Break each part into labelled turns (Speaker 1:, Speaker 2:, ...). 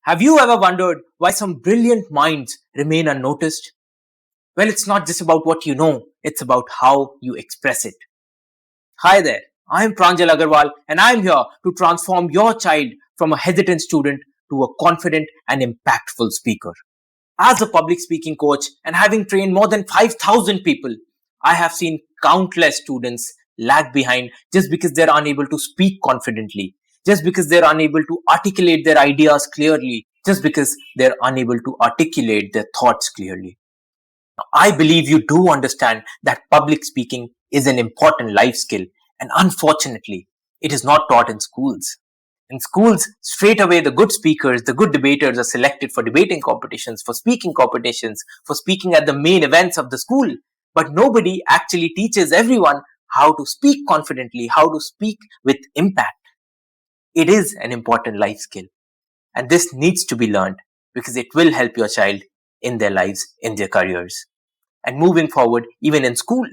Speaker 1: Have you ever wondered why some brilliant minds remain unnoticed? Well, it's not just about what you know, it's about how you express it. Hi there, I'm Pranjall Agrawal and I'm here to transform your child from a hesitant student to a confident and impactful speaker. As a public speaking coach and having trained more than 5,000 people, I have seen countless students lag behind just because they're unable to speak confidently, just because they're unable to articulate their ideas clearly, just because they're unable to articulate their thoughts clearly. Now, I believe you do understand that public speaking is an important life skill, and unfortunately, it is not taught in schools. In schools, straight away, the good speakers, the good debaters are selected for debating competitions, for speaking competitions, for speaking at the main events of the school. But nobody actually teaches everyone how to speak confidently, how to speak with impact. It is an important life skill. And this needs to be learned because it will help your child in their lives, in their careers. And moving forward, even in school,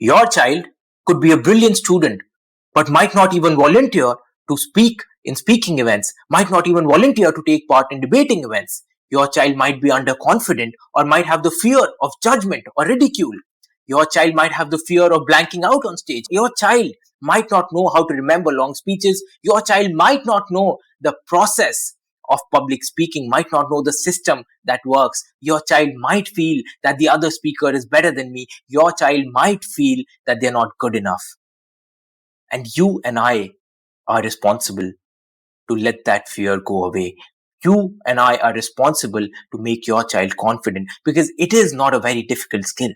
Speaker 1: your child could be a brilliant student, but might not even volunteer to speak in speaking events, might not even volunteer to take part in debating events. Your child might be underconfident or might have the fear of judgment or ridicule. Your child might have the fear of blanking out on stage. Your child might not know how to remember long speeches. Your child might not know the process of public speaking, might not know the system that works. Your child might feel that the other speaker is better than me. Your child might feel that they're not good enough. And you and I are responsible to let that fear go away. You and I are responsible to make your child confident because it is not a very difficult skill.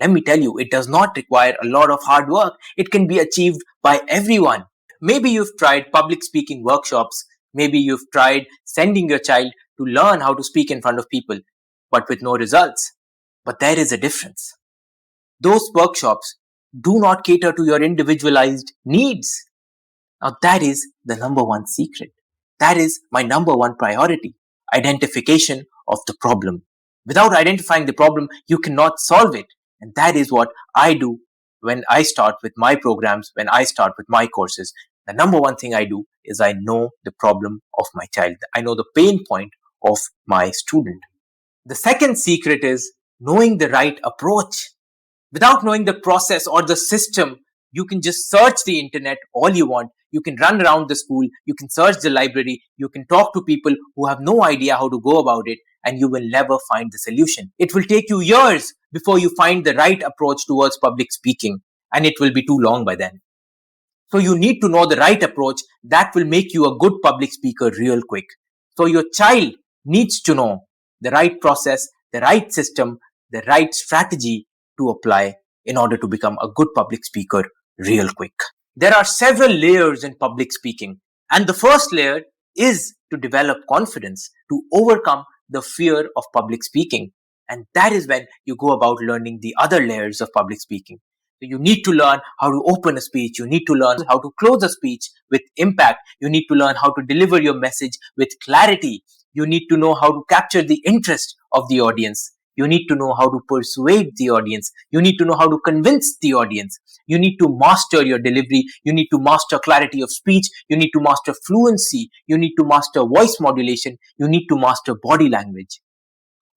Speaker 1: Let me tell you, it does not require a lot of hard work. It can be achieved by everyone. Maybe you've tried public speaking workshops. Maybe you've tried sending your child to learn how to speak in front of people, but with no results. But there is a difference. Those workshops do not cater to your individualized needs. Now, that is the number one secret. That is my number one priority: identification of the problem. Without identifying the problem, you cannot solve it. And that is what I do when I start with my programs, when I start with my courses. The number one thing I do is I know the problem of my child. I know the pain point of my student. The second secret is knowing the right approach. Without knowing the process or the system, you can just search the internet all you want. You can run around the school, you can search the library, you can talk to people who have no idea how to go about it, and you will never find the solution. It will take you years before you find the right approach towards public speaking, and it will be too long by then. So you need to know the right approach that will make you a good public speaker real quick. So your child needs to know the right process, the right system, the right strategy to apply in order to become a good public speaker real quick. There are several layers in public speaking, and the first layer is to develop confidence, to overcome the fear of public speaking. And that is when you go about learning the other layers of public speaking. So you need to learn how to open a speech. You need to learn how to close a speech with impact. You need to learn how to deliver your message with clarity. You need to know how to capture the interest of the audience. You need to know how to persuade the audience. You need to know how to convince the audience. You need to master your delivery. You need to master clarity of speech. You need to master fluency. You need to master voice modulation. You need to master body language.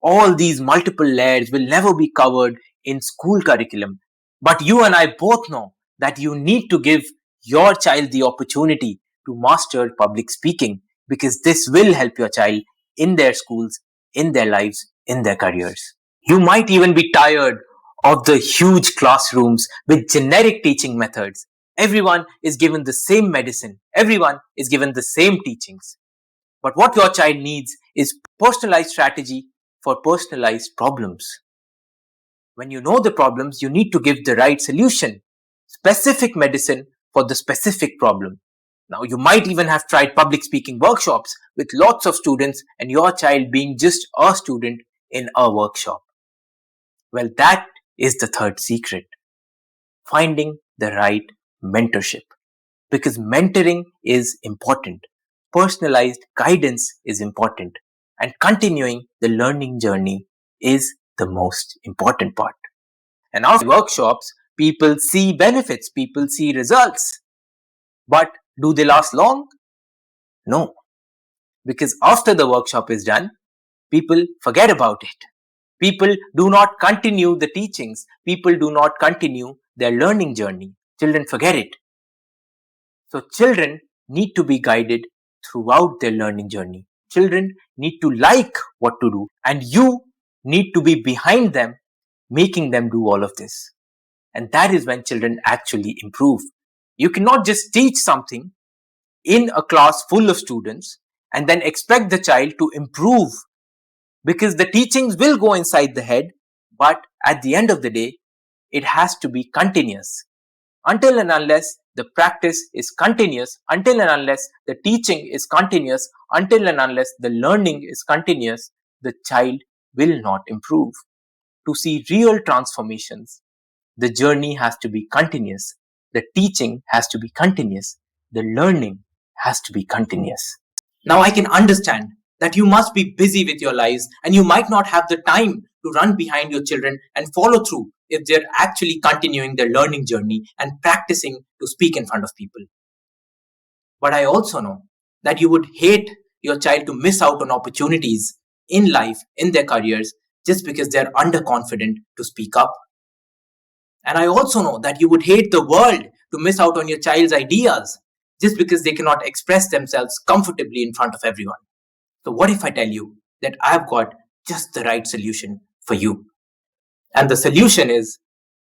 Speaker 1: All these multiple layers will never be covered in school curriculum. But you and I both know that you need to give your child the opportunity to master public speaking because this will help your child in their schools, in their lives, in their careers. You might even be tired of the huge classrooms with generic teaching methods. Everyone is given the same medicine. Everyone is given the same teachings. But what your child needs is personalized strategy for personalized problems. When you know the problems, you need to give the right solution, specific medicine for the specific problem. Now, you might even have tried public speaking workshops with lots of students and your child being just a student in a workshop. Well, that is the third secret: finding the right mentorship. Because mentoring is important, personalized guidance is important, and continuing the learning journey is the most important part. And after workshops, people see benefits, people see results. But do they last long? No. Because after the workshop is done, people forget about it. People do not continue the teachings. People do not continue their learning journey. Children forget it. So children need to be guided throughout their learning journey. Children need to like what to do, and you need to be behind them, making them do all of this. And that is when children actually improve. You cannot just teach something in a class full of students and then expect the child to improve, because the teachings will go inside the head, but at the end of the day, it has to be continuous. Until and unless the practice is continuous, until and unless the teaching is continuous, until and unless the learning is continuous, the child will not improve. To see real transformations, the journey has to be continuous. The teaching has to be continuous. The learning has to be continuous. Now I can understand that you must be busy with your lives and you might not have the time to run behind your children and follow through if they're actually continuing their learning journey and practicing to speak in front of people. But I also know that you would hate your child to miss out on opportunities in life, in their careers, just because they're underconfident to speak up. And I also know that you would hate the world to miss out on your child's ideas just because they cannot express themselves comfortably in front of everyone. So what if I tell you that I've got just the right solution for you? And the solution is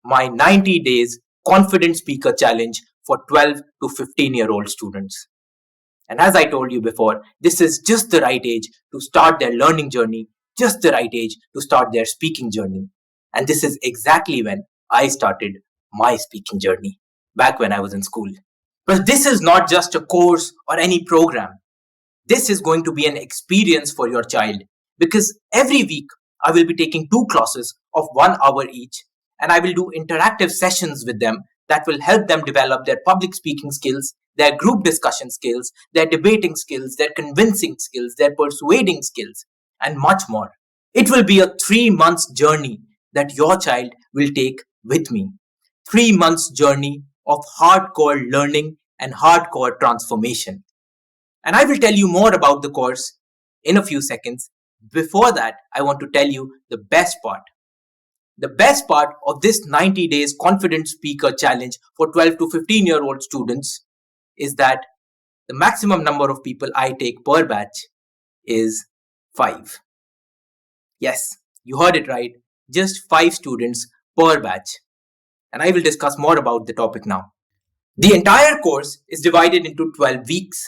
Speaker 1: my 90 days confident speaker challenge for 12 to 15-year-old students. And as I told you before, this is just the right age to start their learning journey, just the right age to start their speaking journey. And this is exactly when I started my speaking journey, back when I was in school. But this is not just a course or any program. This is going to be an experience for your child, because every week I will be taking 2 classes of 1 hour each, and I will do interactive sessions with them that will help them develop their public speaking skills, their group discussion skills, their debating skills, their convincing skills, their persuading skills, and much more. It will be a 3 months journey that your child will take with me. 3 months journey of hardcore learning and hardcore transformation. And I will tell you more about the course in a few seconds. Before that, I want to tell you the best part. The best part of this 90 days confident speaker challenge for 12 to 15-year-old students is that the maximum number of people I take per batch is 5. Yes, you heard it right. Just 5 students per batch. And I will discuss more about the topic now. The entire course is divided into 12 weeks.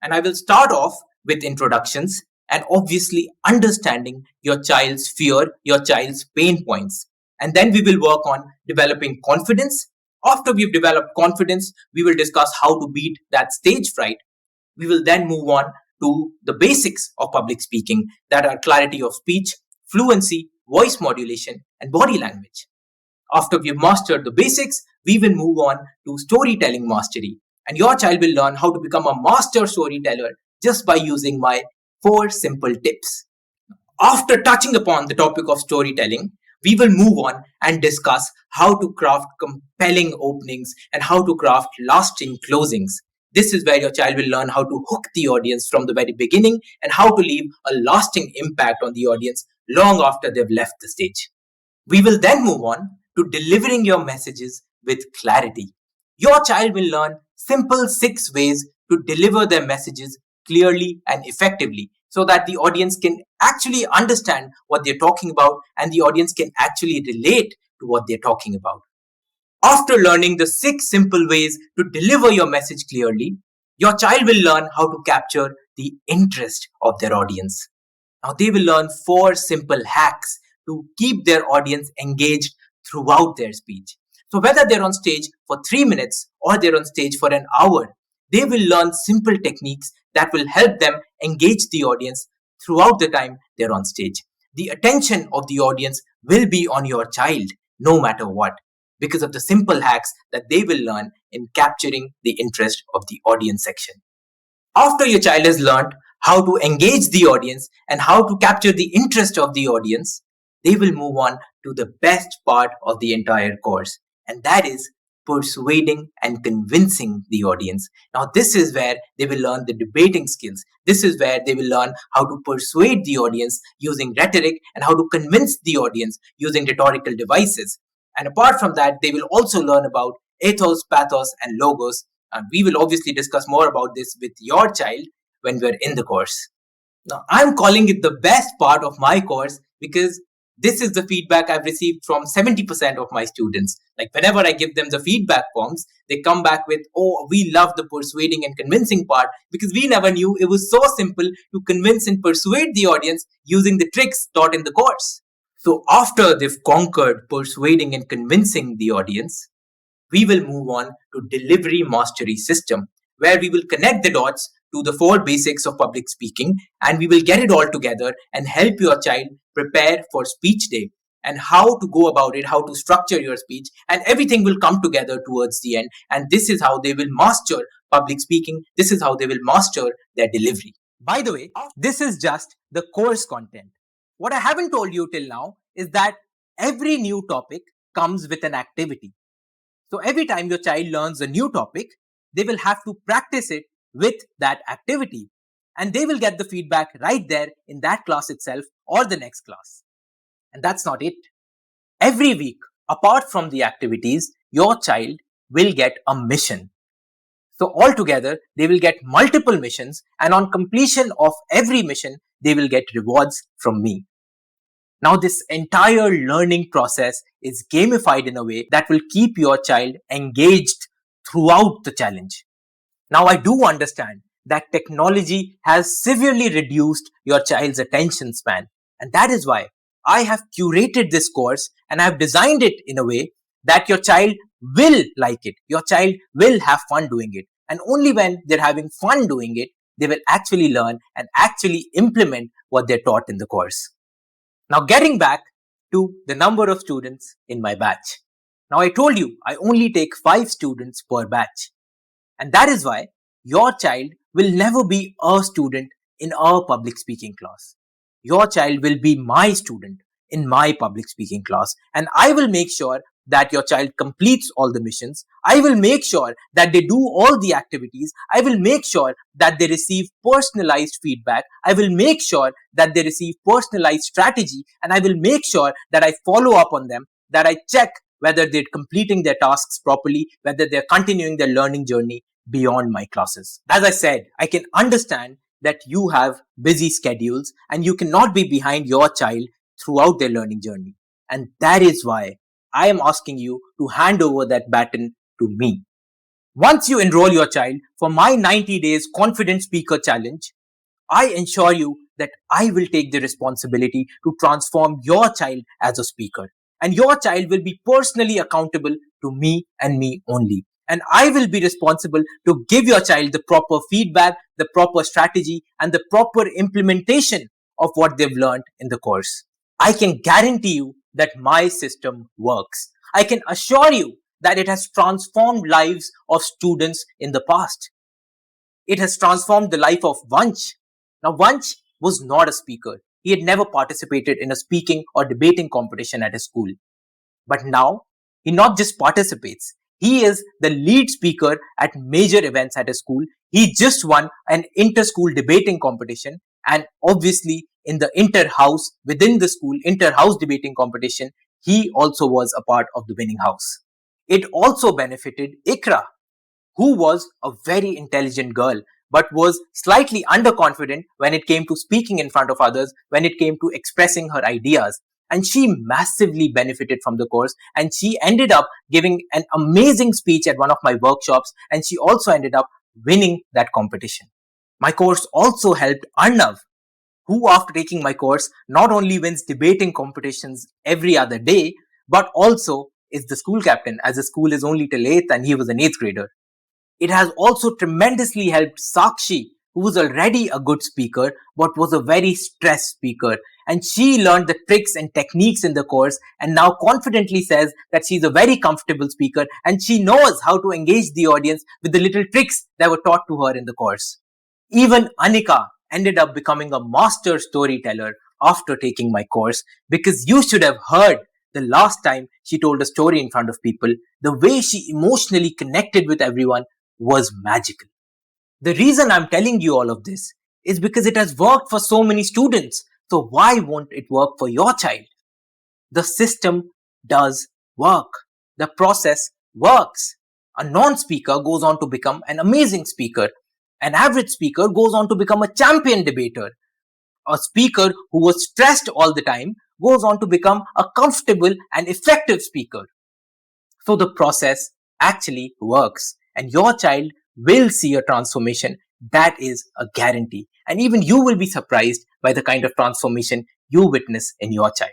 Speaker 1: And I will start off with introductions and obviously understanding your child's fear, your child's pain points. And then we will work on developing confidence. After we've developed confidence, we will discuss how to beat that stage fright. We will then move on to the basics of public speaking, that are clarity of speech, fluency, voice modulation, and body language. After we've mastered the basics, we will move on to storytelling mastery. And your child will learn how to become a master storyteller just by using my 4 simple tips. After touching upon the topic of storytelling, we will move on and discuss how to craft compelling openings and how to craft lasting closings. This is where your child will learn how to hook the audience from the very beginning and how to leave a lasting impact on the audience long after they've left the stage. We will then move on to delivering your messages with clarity. Your child will learn simple 6 ways to deliver their messages clearly and effectively, so that the audience can actually understand what they're talking about and the audience can actually relate to what they're talking about. After learning the 6 simple ways to deliver your message clearly, your child will learn how to capture the interest of their audience. Now they will learn 4 simple hacks to keep their audience engaged throughout their speech. So whether they're on stage for 3 minutes or they're on stage for an hour, they will learn simple techniques that will help them engage the audience throughout the time they're on stage. The attention of the audience will be on your child no matter what, because of the simple hacks that they will learn in capturing the interest of the audience section. After your child has learned how to engage the audience and how to capture the interest of the audience, they will move on to the best part of the entire course, and that is persuading and convincing the audience. Now, this is where they will learn the debating skills. This is where they will learn how to persuade the audience using rhetoric and how to convince the audience using rhetorical devices. And apart from that, they will also learn about ethos, pathos, and logos. And we will obviously discuss more about this with your child when we're in the course. Now, I'm calling it the best part of my course because this is the feedback I've received from 70% of my students. Like whenever I give them the feedback forms, they come back with, oh, we love the persuading and convincing part because we never knew it was so simple to convince and persuade the audience using the tricks taught in the course. So after they've conquered persuading and convincing the audience, we will move on to delivery mastery system, where we will connect the dots to the 4 basics of public speaking, and we will get it all together and help your child prepare for speech day and how to go about it, how to structure your speech, and everything will come together towards the end. And this is how they will master public speaking. This is how they will master their delivery. By the way, this is just the course content. What I haven't told you till now is that every new topic comes with an activity. So every time your child learns a new topic, they will have to practice it with that activity. And they will get the feedback right there in that class itself or the next class. And that's not it. Every week, apart from the activities, your child will get a mission. So altogether, they will get multiple missions, and on completion of every mission, they will get rewards from me. Now, this entire learning process is gamified in a way that will keep your child engaged throughout the challenge. Now, I do understand that technology has severely reduced your child's attention span. And that is why I have curated this course and I have designed it in a way that your child will like it. Your child will have fun doing it. And only when they're having fun doing it, they will actually learn and actually implement what they're taught in the course. Now, getting back to the number of students in my batch. Now, I told you I only take 5 students per batch. And that is why your child will never be a student in our public speaking class. Your child will be my student in my public speaking class. And I will make sure that your child completes all the missions. I will make sure that they do all the activities. I will make sure that they receive personalized feedback. I will make sure that they receive personalized strategy. And I will make sure that I follow up on them, that I check whether they're completing their tasks properly, whether they're continuing their learning journey beyond my classes. As I said, I can understand that you have busy schedules and you cannot be behind your child throughout their learning journey. And that is why I am asking you to hand over that baton to me. Once you enroll your child for my 90 days confident speaker challenge, I ensure you that I will take the responsibility to transform your child as a speaker. And your child will be personally accountable to me and me only. And I will be responsible to give your child the proper feedback, the proper strategy, and the proper implementation of what they've learned in the course. I can guarantee you that my system works. I can assure you that it has transformed lives of students in the past. It has transformed the life of Vanch. Now, Vanch was not a speaker. He had never participated in a speaking or debating competition at his school. But now, he not just participates, he is the lead speaker at major events at his school. He just won an inter-school debating competition, and obviously in the inter-house, within the school inter-house debating competition, he also was a part of the winning house. It also benefited Ikra, who was a very intelligent girl, but was slightly underconfident when it came to speaking in front of others, when it came to expressing her ideas. And she massively benefited from the course, and she ended up giving an amazing speech at one of my workshops, and she also ended up winning that competition. My course also helped Arnav, who after taking my course not only wins debating competitions every other day, but also is the school captain, as the school is only till 8th and he was an 8th grader. It has also tremendously helped Sakshi, who was already a good speaker, but was a very stressed speaker. And she learned the tricks and techniques in the course and now confidently says that she's a very comfortable speaker and she knows how to engage the audience with the little tricks that were taught to her in the course. Even Anika ended up becoming a master storyteller after taking my course, because you should have heard The last time she told a story in front of people, the way she emotionally connected with everyone was magical. The reason I'm telling you all of this is because it has worked for so many students. So why won't it work for your child? The system does work. The process works. A non-speaker goes on to become an amazing speaker. An average speaker goes on to become a champion debater. A speaker who was stressed all the time goes on to become a comfortable and effective speaker. So the process actually works, and your child will see a transformation. That is a guarantee. And even you will be surprised by the kind of transformation you witness in your child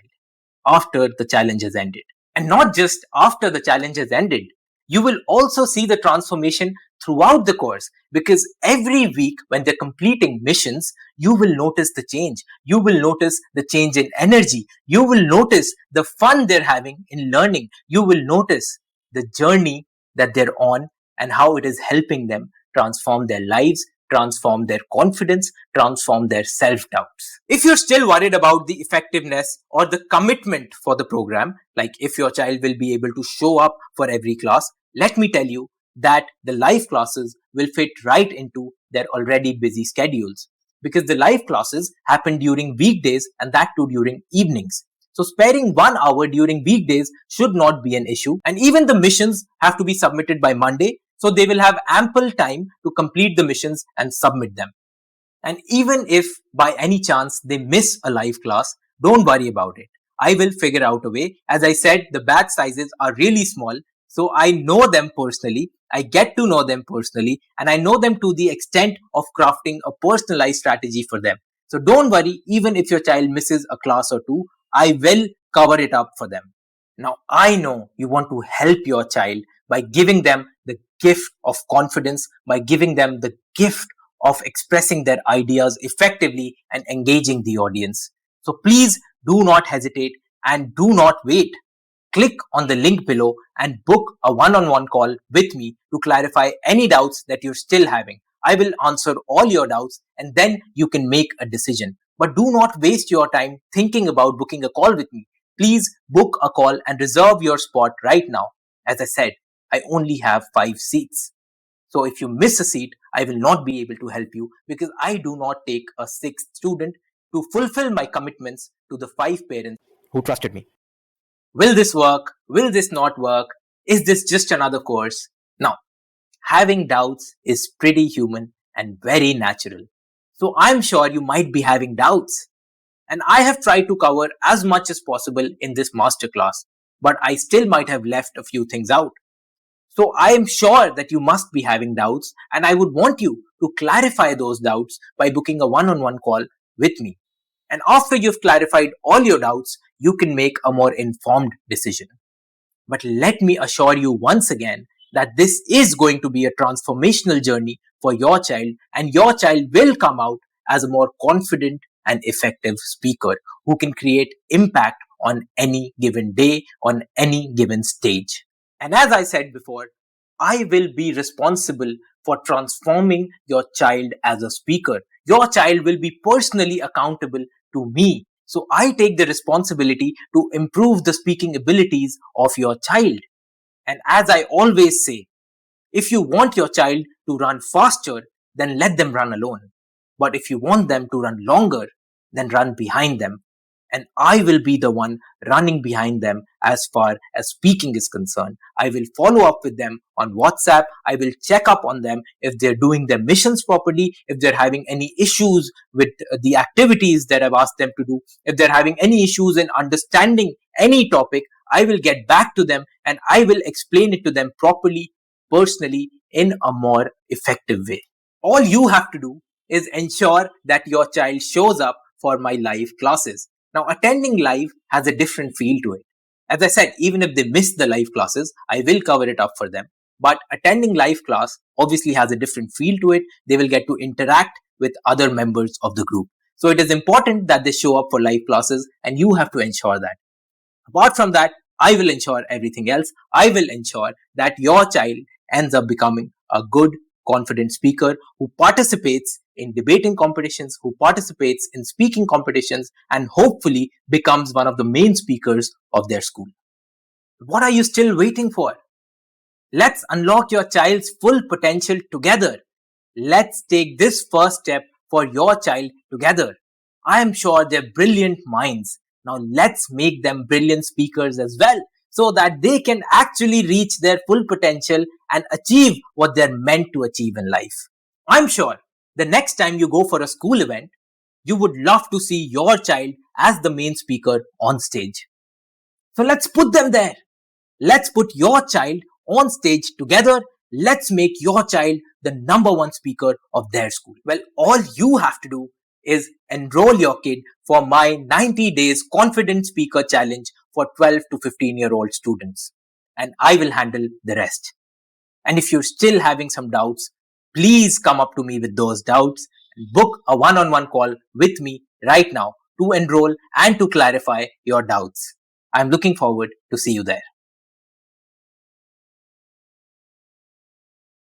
Speaker 1: after the challenge has ended. And not just after the challenge has ended, you will also see the transformation throughout the course, because every week when they're completing missions, you will notice the change. You will notice the change in energy. You will notice the fun they're having in learning. You will notice the journey that they're on and how it is helping them transform their lives, transform their confidence, transform their self-doubts. If you're still worried about the effectiveness or the commitment for the program, like if your child will be able to show up for every class, let me tell you that the live classes will fit right into their already busy schedules, because the live classes happen during weekdays, and that too during evenings. So sparing 1 hour during weekdays should not be an issue. And even the missions have to be submitted by Monday, so they will have ample time to complete the missions and submit them. And even if by any chance they miss a live class, don't worry about it. I will figure out a way. As I said, the batch sizes are really small, so I know them personally. I get to know them personally, and I know them to the extent of crafting a personalized strategy for them. So don't worry, even if your child misses a class or two, I will cover it up for them. Now, I know you want to help your child by giving them the gift of confidence, by giving them the gift of expressing their ideas effectively and engaging the audience. So please do not hesitate and do not wait. Click on the link below and book a one-on-one call with me to clarify any doubts that you're still having. I will answer all your doubts, and then you can make a decision. But do not waste your time thinking about booking a call with me. Please book a call and reserve your spot right now. As I said, I only have 5 seats. So if you miss a seat, I will not be able to help you, because I do not take a 6th student to fulfill my commitments to the 5 parents who trusted me. Will this work? Will this not work? Is this just another course? Now, having doubts is pretty human and very natural. So I'm sure you might be having doubts. And I have tried to cover as much as possible in this masterclass, but I still might have left a few things out. So I am sure that you must be having doubts, and I would want you to clarify those doubts by booking a one-on-one call with me. And after you've clarified all your doubts, you can make a more informed decision. But let me assure you once again that this is going to be a transformational journey for your child, and your child will come out as a more confident and effective speaker who can create impact on any given day, on any given stage. And as I said before, I will be responsible for transforming your child as a speaker. Your child will be personally accountable to me. So I take the responsibility to improve the speaking abilities of your child. And as I always say, if you want your child to run faster, then let them run alone. But if you want them to run longer, then run behind them. And I will be the one running behind them as far as speaking is concerned. I will follow up with them on WhatsApp. I will check up on them if they're doing their missions properly, if they're having any issues with the activities that I've asked them to do, if they're having any issues in understanding any topic. I will get back to them and I will explain it to them properly, personally, in a more effective way. All you have to do is ensure that your child shows up for my live classes. Now, attending live has a different feel to it. As I said, even if they miss the live classes, I will cover it up for them. But attending live class obviously has a different feel to it. They will get to interact with other members of the group. So it is important that they show up for live classes, and you have to ensure that. Apart from that, I will ensure everything else. I will ensure that your child ends up becoming a good, confident speaker who participates in debating competitions, who participates in speaking competitions, and hopefully becomes one of the main speakers of their school. What are you still waiting for? Let's unlock your child's full potential together. Let's take this first step for your child together. I am sure they're brilliant minds. Now let's make them brilliant speakers as well, so that they can actually reach their full potential and achieve what they're meant to achieve in life. I'm sure the next time you go for a school event, you would love to see your child as the main speaker on stage. So let's put them there. Let's put your child on stage together. Let's make your child the number one speaker of their school. Well, all you have to do is enroll your kid for my 90 days confident speaker challenge for 12 to 15-year-old students, and I will handle the rest. And if you're still having some doubts, please come up to me with those doubts and book a one-on-one call with me right now to enroll and to clarify your doubts. I'm looking forward to see you there.